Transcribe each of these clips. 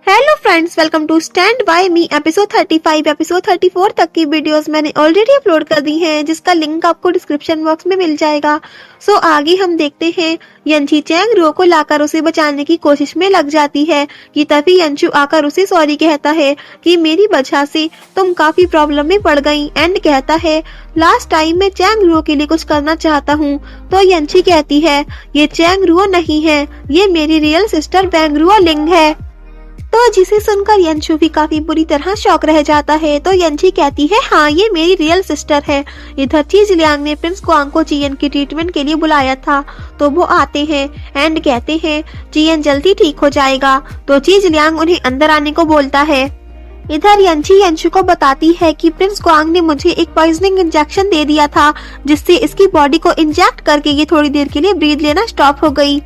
Hello friends, welcome to stand by me. Episode 35 episode 34 तक की videos मैंने already upload कर दी हैं, जिसका लिंक आपको डिस्क्रिप्शन बॉक्स में मिल जाएगा। सो आगे हम देखते हैं। यंची चैंग रो को लाकर उसे बचाने की कोशिश में लग जाती है कि तभी यंचू आकर उसे सॉरी कहता है कि मेरी वजह से तुम काफी प्रॉब्लम में पड़ गई। एंड कहता है लास्ट टाइम मैं चैंग रो के लिए कुछ करना चाहता हूँ। तो यंची कहती है ये चैंग रो नहीं है, ये मेरी रियल सिस्टर बैंग रुओ लिंग है। तो जिसे सुनकर यंचू भी काफी बुरी तरह शॉक रह जाता है। तो यंची कहती है हाँ, ये मेरी रियल सिस्टर है। इधर चीज लियांग ने प्रिंस क्वांग को चियन की ट्रीटमेंट के लिए बुलाया था, तो वो आते हैं एंड कहते हैं चियन जल्दी ठीक हो जाएगा। तो चीज लियांग उन्हें अंदर आने को बोलता है। इधर यंची यंचू को बताती है कि प्रिंस क्वांग ने मुझे एक पॉइजनिंग इंजेक्शन दे दिया था, जिससे इसकी बॉडी को इंजेक्ट करके ये थोड़ी देर के लिए ब्रीथ लेना स्टॉप हो गई।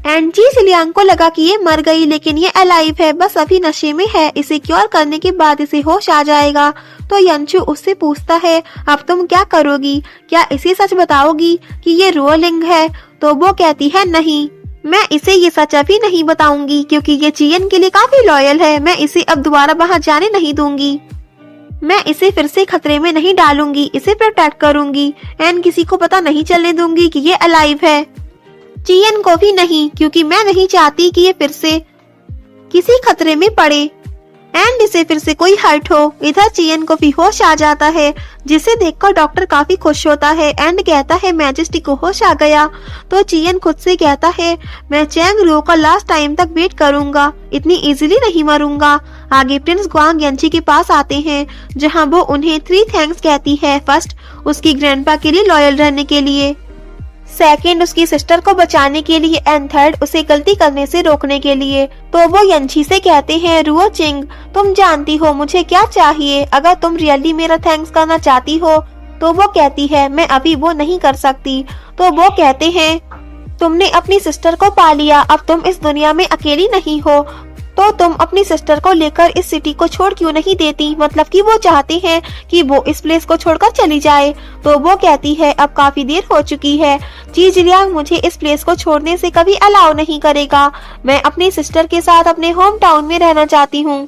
एंड चीज लियांग को लगा कि ये मर गई, लेकिन ये अलाइव है, बस अभी नशे में है। इसे क्योर करने के बाद इसे होश आ जाएगा। तो यंचू उससे पूछता है अब तुम क्या करोगी, क्या इसे सच बताओगी कि ये रो लिंग है। तो वो कहती है नहीं, मैं इसे ये सच अभी नहीं बताऊंगी, क्योंकि ये चियन के लिए काफी लॉयल है। मैं इसे अब दोबारा बाहर जाने नहीं दूंगी, मैं इसे फिर से खतरे में नहीं डालूंगी, इसे प्रोटेक्ट करूंगी एंड किसी को पता नहीं चलने दूंगी कि ये अलाइव है। चियन को भी नहीं, क्योंकि मैं नहीं चाहती कि ये फिर से किसी खतरे में पड़े एंड इसे फिर से कोई हर्ट हो। इधर चियन को भी होश आ जाता है, जिसे देखकर डॉक्टर काफी खुश होता है एंड कहता है मैजेस्टी को होश आ गया। तो चियन खुद से कहता है मैं चैंग रो का लास्ट टाइम तक वेट करूंगा, इतनी इजीली नहीं मरूंगा। आगे प्रिंस ग्वांग यंची के पास आते हैं, जहां वो उन्हें 3 थैंक्स कहती है। फर्स्ट, उसकी ग्रैंडपा के लिए लॉयल रहने के लिए, सेकंड, उसकी सिस्टर को बचाने के लिए एंड थर्ड, उसे गलती करने से रोकने के लिए। तो वो यंची से कहते हैं रुओ चिंग, तुम जानती हो मुझे क्या चाहिए, अगर तुम रियली मेरा थैंक्स करना चाहती हो। तो वो कहती है मैं अभी वो नहीं कर सकती। तो वो कहते हैं तुमने अपनी सिस्टर को पा लिया, अब तुम इस दुनिया में अकेली नहीं हो, तो तुम अपनी सिस्टर को लेकर इस सिटी को छोड़ क्यों नहीं देती। मतलब कि वो चाहते हैं कि वो इस प्लेस को छोड़कर चली जाए। तो वो कहती है अब काफी देर हो चुकी है, चीज लियांग मुझे इस प्लेस को छोड़ने से कभी अलाउ नहीं करेगा। मैं अपनी सिस्टर के साथ अपने होम टाउन में रहना चाहती हूँ।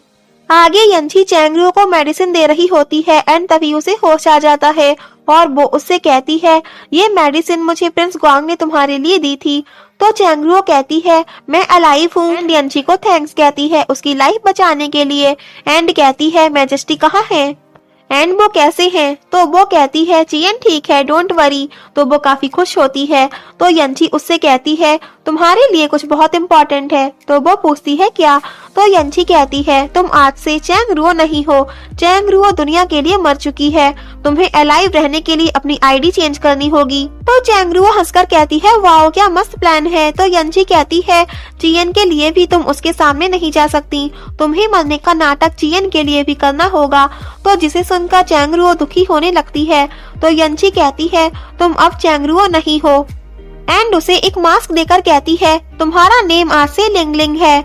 आगे यंची चैंग रो को मेडिसिन दे रही होती है एंड तभी उसे होश आ जाता है और वो उससे कहती है ये मेडिसिन मुझे प्रिंस ग्वांग ने तुम्हारे लिए दी थी। तो चैंग रो कहती है मैं अलाइव हूँ एंड यंची को थैंक्स कहती है उसकी लाइफ बचाने के लिए एंड कहती है मैजेस्टी कहाँ है एंड वो कैसे हैं। तो वो कहती है चियन ठीक है, डोंट वरी। तो वो काफी खुश होती है। तो यंची उससे कहती है तुम्हारे लिए कुछ बहुत इम्पोर्टेंट है। तो वो पूछती है क्या। तो यंची कहती है तुम आज से चैंग रुओ नहीं हो, चैंग रुओ दुनिया के लिए मर चुकी है, तुम्हें अलाइव रहने के लिए अपनी आईडी चेंज करनी होगी। तो चैंग रुओ हंसकर कहती है वाओ क्या मस्त प्लान है। तो यंची कहती है चियन के लिए भी तुम उसके सामने नहीं जा सकती, तुम्हें मरने का नाटक चियन के लिए भी करना होगा। तो जिसे सुनकर चैंग रुओ दुखी होने लगती है। तो यंची कहती है तुम अब चैंग रुओ नहीं हो एंड उसे एक मास्क देकर कहती है तुम्हारा नेम आज से लिंग लिंग है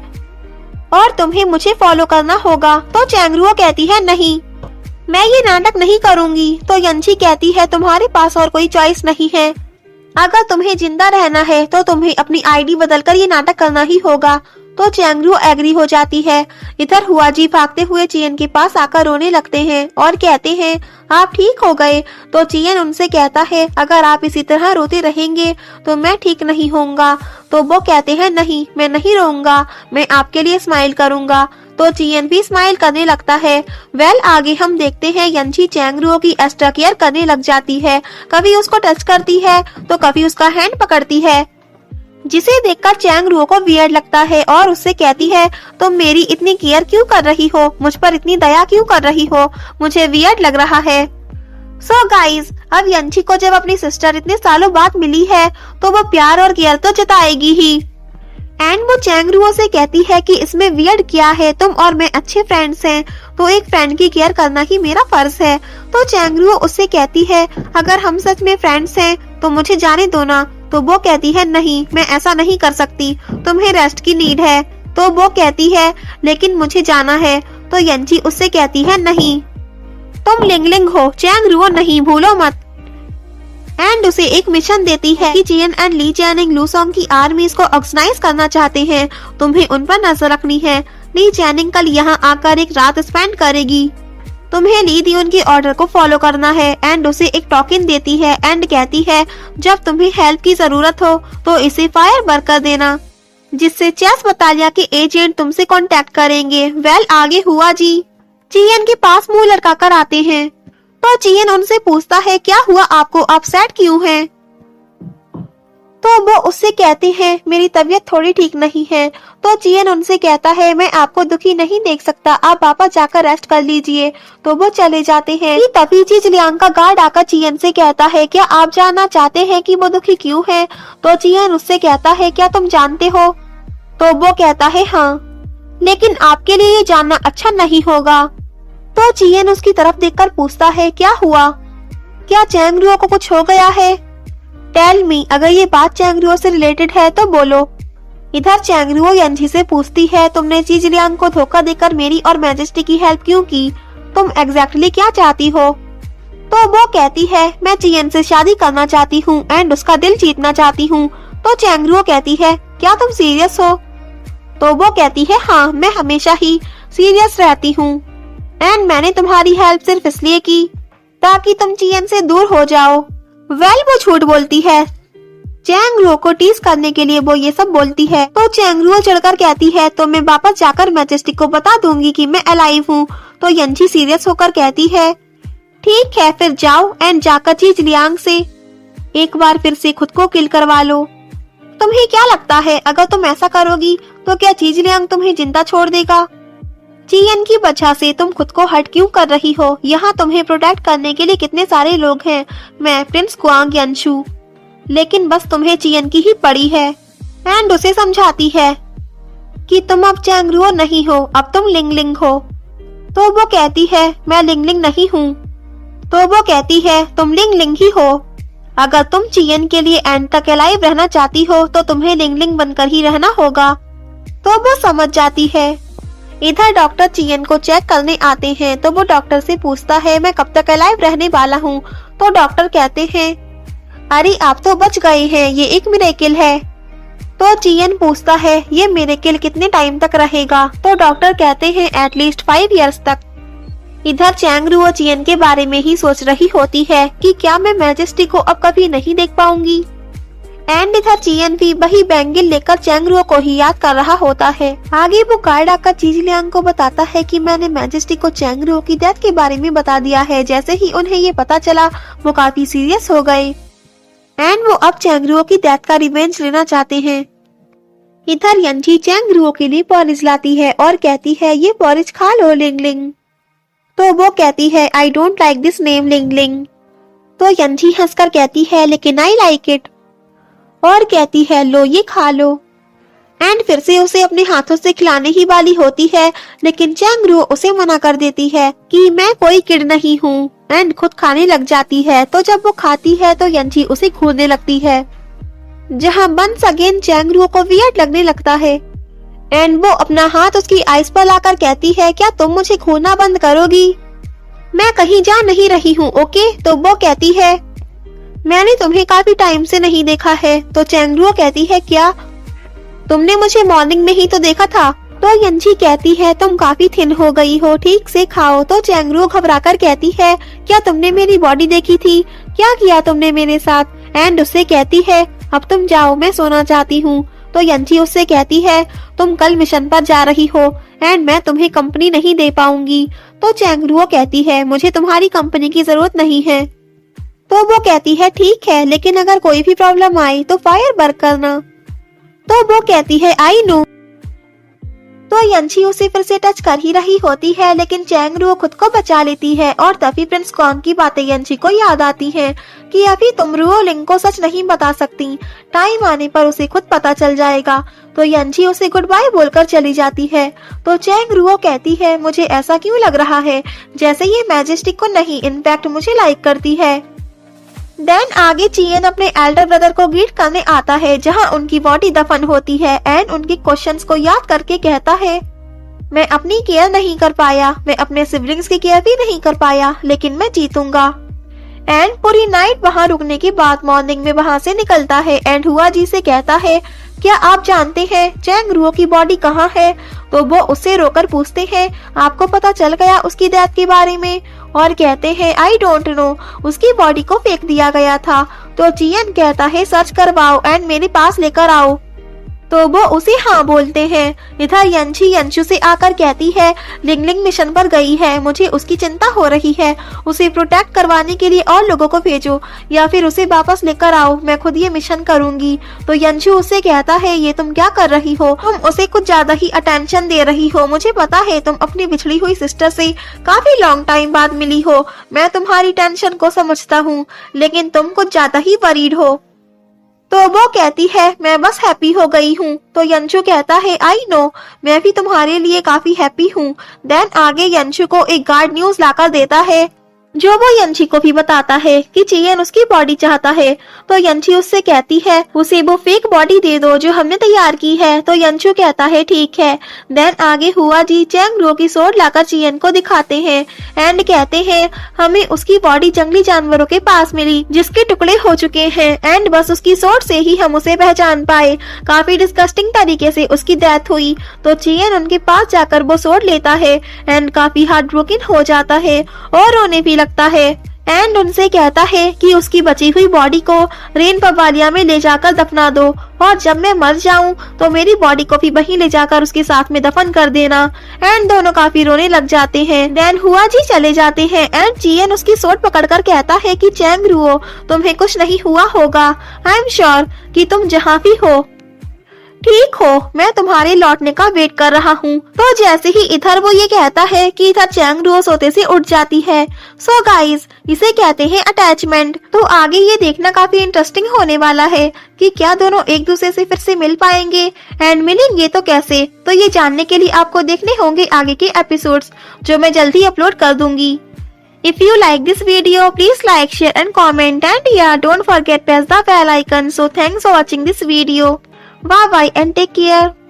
और तुम्हें मुझे फॉलो करना होगा। तो चैंग रुओ कहती है नहीं, मैं ये नाटक नहीं करूंगी। तो यंची कहती है तुम्हारे पास और कोई चॉइस नहीं है, अगर तुम्हें जिंदा रहना है तो तुम्हें अपनी आईडी बदलकर ये नाटक करना ही होगा। तो चैंग रो एग्री हो जाती है। इधर हुआ जी भागते हुए चियन के पास आकर रोने लगते हैं और कहते हैं आप ठीक हो गए। तो चियन उनसे कहता है अगर आप इसी तरह रोते रहेंगे तो मैं ठीक नहीं होऊंगा। तो वो कहते हैं नहीं, मैं नहीं रोऊंगा, मैं आपके लिए स्माइल करूंगा। तो चियन भी स्माइल करने लगता है। वेल आगे हम देखते हैं यंची चैंग रुओ की एक्स्ट्रा केयर करने लग जाती है, कभी उसको टच करती है तो कभी उसका हैंड पकड़ती है, जिसे देखकर चैंग रुओ को वियर्ड लगता है और उससे कहती है तुम मेरी इतनी केयर क्यों कर रही हो, मुझ पर इतनी दया क्यों कर रही हो, मुझे वियर्ड लग रहा है। सो गाइज, अब यंची को जब अपनी सिस्टर इतने सालों बाद मिली है तो वो प्यार और केयर तो जताएगी ही। एंड वो चैंग रुओ से कहती है कि इसमें वियर्ड क्या है, तुम और मैं अच्छे फ्रेंड्स हैं, तो एक फ्रेंड की केयर करना ही मेरा फर्ज है। तो चैंग रुओ उससे कहती है अगर हम सच में फ्रेंड्स हैं तो मुझे जाने दो ना। तो वो कहती है नहीं, मैं ऐसा नहीं कर सकती, तुम्हें रेस्ट की नीड है। तो वो कहती है लेकिन मुझे जाना है। तो यंची उससे कहती है नहीं, तुम लिंग लिंग हो, चैंग रुओ नहीं, भूलो मत। एंड उसे एक मिशन देती है कि चियन एंड ली चैनिंग लूसोंग की आर्मीज को ऑर्गेनाइज करना चाहते हैं, तुम्हें उन पर नजर रखनी है। ली चैनिंग कल यहाँ आकर एक रात स्पेंड करेगी। तुम्हें ली दियोन के ऑर्डर को फॉलो करना है एंड उसे एक टोकन देती है एंड कहती है जब तुम्हें हेल्प की जरूरत हो तो इसे फायर वर्क कर देना, जिससे चेस बटालिया के एजेंट तुमसे कांटेक्ट करेंगे। वेल आगे हुआ जी। चियन के पास मुंह लटकाकर आते हैं तो चियन उनसे पूछता है क्या हुआ, आपको अपसेट क्यों हैं? तो वो उससे कहते हैं मेरी तबीयत थोड़ी ठीक नहीं है। तो चियन उनसे कहता है मैं आपको दुखी नहीं देख सकता, आप वापस जाकर रेस्ट कर लीजिए। तो वो चले जाते हैं। तभी जिलियांग का गार्ड आकर चियन से कहता है क्या आप जानना चाहते हैं कि वो दुखी क्यों है? तो चियन उससे कहता है क्या तुम जानते हो? तो वो कहता है हाँ, लेकिन आपके लिए ये जानना अच्छा नहीं होगा। तो चियन उसकी तरफ देखकर पूछता है क्या हुआ, क्या चैंगरुओ को कुछ हो गया है? टेल मी, अगर ये बात चैंगरुओ से रिलेटेड है तो बोलो। इधर चैंगरुओ यंजी से पूछती है तुमने जिलियांग को धोखा देकर मेरी और मैजेस्टी की हेल्प क्यों की? तुम एग्जैक्टली क्या चाहती हो? तो वो कहती है मैं चियन से शादी करना चाहती हूँ एंड उसका दिल जीतना चाहती हूँ। तो चैंगरुओ कहती है क्या तुम सीरियस हो? तो वो कहती है हाँ, मैं हमेशा ही सीरियस रहती हूँ एंड मैंने तुम्हारी हेल्प सिर्फ इसलिए की ताकि तुम चियन से दूर हो जाओ। वेल वो झूठ बोलती है। चैंगरुओ को टीज करने के लिए वो ये सब बोलती है। तो चैंगरुओ चढ़कर कहती है तो मैं वापस जाकर मैजेस्टिक को बता दूंगी कि मैं अलाइव हूँ। तो यंजी सीरियस होकर कहती है ठीक है फिर जाओ एंड जाकर जिलियांग से एक बार फिर से खुद को किल करवा लो। तुम्हें क्या लगता है अगर तुम ऐसा करोगी तो क्या जिलियांग तुम्हें जिंदा छोड़ देगा? चियन की वजह से तुम खुद को हर्ट क्यों कर रही हो? यहाँ तुम्हें प्रोटेक्ट करने के लिए कितने सारे लोग हैं, मैं प्रिंस क्वांग यंशु, लेकिन बस तुम्हें चियन की ही पड़ी है। एंड उसे समझाती है कि तुम अब चैंगरुओ नहीं हो, अब तुम लिंगलिंग हो। तो वो कहती है मैं लिंगलिंग नहीं हूँ। तो वो कहती है तुम लिंगलिंग ही हो। अगर तुम चियन के लिए एंड तक अलाइव रहना चाहती हो तो तुम्हें लिंगलिंग बनकर ही रहना होगा। तो वो समझ जाती है। इधर डॉक्टर चियन को चेक करने आते हैं तो वो डॉक्टर से पूछता है मैं कब तक अलाइव रहने वाला हूँ? तो डॉक्टर कहते हैं अरे आप तो बच गए हैं, ये एक मिरेकल है। तो चियन पूछता है ये मिरेकल कितने टाइम तक रहेगा? तो डॉक्टर कहते हैं एटलीस्ट 5 इयर्स तक। इधर चैंगरुओ चियन के बारे में ही सोच रही होती है कि क्या मैं मैजेस्टी को अब कभी नहीं देख पाऊंगी। एंड इधर चियन भी वही बैंगल लेकर चैंगरुओ को ही याद कर रहा होता है। आगे वो गार्ड आकर जिलियांग को बताता है कि मैंने मैजेस्टी को चैंगरुओ की डेथ के बारे में बता दिया है। जैसे ही उन्हें ये पता चला वो काफी सीरियस हो गए एंड वो अब चैंगरुओ की डेथ का रिवेंज लेना चाहते हैं। इधर यंजी चैंगरुओ के लिए पॉरिज लाती है और कहती है ये पॉरिज खा लो लिंगलिंग। तो वो कहती है I don't like this name Lingling. तो यंजी हंसकर कहती है लेकिन आई लाइक इट, और कहती है लो ये खा लो। एंड फिर से उसे अपने हाथों से खिलाने ही वाली होती है, लेकिन चैंगरुओ उसे मना कर देती है कि मैं कोई किड नहीं हूँ एंड खुद खाने लग जाती है। तो जब वो खाती है तो यंजी उसे घूरने लगती है, जहाँ वंस अगेन चैंगरुओ को वियर्ड लगने लगता है एंड वो अपना हाथ उसकी आइस पर लाकर कहती है क्या तुम मुझे घूरना बंद करोगी? मैं कहीं जा नहीं रही हूँ ओके? तो वो कहती है मैंने तुम्हें काफी टाइम से नहीं देखा है। तो चैंगरुओ कहती है क्या तुमने मुझे मॉर्निंग में ही तो देखा था। तो यंजी कहती है तुम काफी थिन हो गई हो, ठीक से खाओ। तो चैंगरुओ घबराकर कहती है क्या तुमने मेरी बॉडी देखी थी, क्या किया तुमने मेरे साथ? एंड उससे कहती है अब तुम जाओ, मैं सोना चाहती हूँ। तो यंजी उससे कहती है तुम कल मिशन पर जा रही हो एंड मैं तुम्हें कंपनी नहीं दे पाऊंगी। तो चैंगरुओ कहती है मुझे तुम्हारी कंपनी की जरूरत नहीं है। तो वो कहती है ठीक है, लेकिन अगर कोई भी प्रॉब्लम आई तो फायर वर्क करना। तो वो कहती है आई नो। तो यंजी उसे फिर से टच कर ही रही होती है, लेकिन चैंगरुओ खुद को बचा लेती है और तभी प्रिंस क्वांग की बातें यंजी को याद आती हैं कि अभी तुम रुओ लिंग को सच नहीं बता सकती, टाइम आने पर उसे खुद पता चल जाएगा। तो यंजी उसे गुड बाय बोलकर चली जाती है। तो चैंगरुओ कहती है मुझे ऐसा क्यों लग रहा है जैसे ये मैजेस्टिक को नहीं इनफैक्ट मुझे लाइक करती है। देन आगे चियन अपने एल्डर ब्रदर को ग्रीट करने आता है जहां उनकी बॉडी दफन होती है एंड उनके क्वेश्चंस को याद करके कहता है मैं अपनी केयर नहीं कर पाया, मैं अपने सिबलिंग्स की केयर भी नहीं कर पाया, लेकिन मैं जीतूंगा। एंड पूरी नाइट वहां रुकने के बाद मॉर्निंग में वहां से निकलता है एंड हुआ जी से कहता है क्या आप जानते हैं चैंग रुओ की बॉडी कहाँ है? तो वो उससे रोकर पूछते हैं, आपको पता चल गया उसकी डेथ के बारे में? और कहते हैं आई डोंट नो, उसकी बॉडी को फेंक दिया गया था। तो चियन कहता है सर्च करवाओ एंड मेरे पास लेकर आओ। तो वो उसे हाँ बोलते हैं। इधर यंची यंशु से आकर कहती है लिंगलिंग मिशन पर गई है, मुझे उसकी चिंता हो रही है, उसे प्रोटेक्ट करवाने के लिए और लोगों को भेजो या फिर उसे वापस लेकर आओ, मैं खुद ये मिशन करूंगी। तो यंशु उससे कहता है ये तुम क्या कर रही हो, तुम उसे कुछ ज्यादा ही अटेंशन दे रही हो, मुझे पता है तुम अपनी बिछड़ी हुई सिस्टर से काफी लॉन्ग टाइम बाद मिली हो, मैं तुम्हारी टेंशन को समझता हूँ, लेकिन तुम कुछ ज्यादा ही वरीड हो। तो वो कहती है मैं बस हैप्पी हो गई हूँ। तो यंशु कहता है आई नो, मैं भी तुम्हारे लिए काफी हैप्पी हूँ। देन आगे यंशु को एक गार्ड न्यूज लाकर देता है जो वो यंची को भी बताता है कि चियन उसकी बॉडी चाहता है। तो यंची उससे कहती है उसे वो फेक बॉडी दे दो जो हमने तैयार की है। तो यंशु कहता है ठीक है। देन आगे हुआ जी चैंग रुओ की सोड लाकर चियन को दिखाते हैं एंड कहते हैं हमें उसकी बॉडी जंगली जानवरों के पास मिली जिसके टुकड़े हो चुके हैं एंड बस उसकी सोड से ही हम उसे पहचान पाए, काफी डिस्गस्टिंग तरीके से उसकी डेथ हुई। तो चियन उनके पास जाकर वो सोड लेता है एंड काफी हार्ट ब्रोकन हो जाता है और रोने भी लगता है एंड उनसे कहता है कि उसकी बची हुई बॉडी को रेन पवालिया में ले जाकर दफना दो और जब मैं मर जाऊं तो मेरी बॉडी को भी वहीं ले जाकर उसके साथ में दफन कर देना। एंड दोनों काफी रोने लग जाते हैं। देन हुआ जी चले जाते हैं एंड चियन उसकी सोट पकड़कर कहता है कि चैंग रुओ तुम्हें कुछ नहीं हुआ होगा, आई एम श्योर कि तुम जहाँ भी हो ठीक हो, मैं तुम्हारे लौटने का वेट कर रहा हूँ। तो जैसे ही इधर वो ये कहता है कि इधर चैंग रुओ सोते से उठ जाती है। सो गाइस इसे कहते हैं अटैचमेंट। तो आगे ये देखना काफी इंटरेस्टिंग होने वाला है कि क्या दोनों एक दूसरे से फिर से मिल पाएंगे एंड मिलेंगे तो कैसे। तो ये जानने के लिए आपको देखने होंगे आगे के एपिसोड्स जो मैं जल्दी अपलोड कर दूंगी। If you like this video, please like, share and comment, and yeah, don't forget press the bell icon. So thanks for watching this video. Bye bye and take care.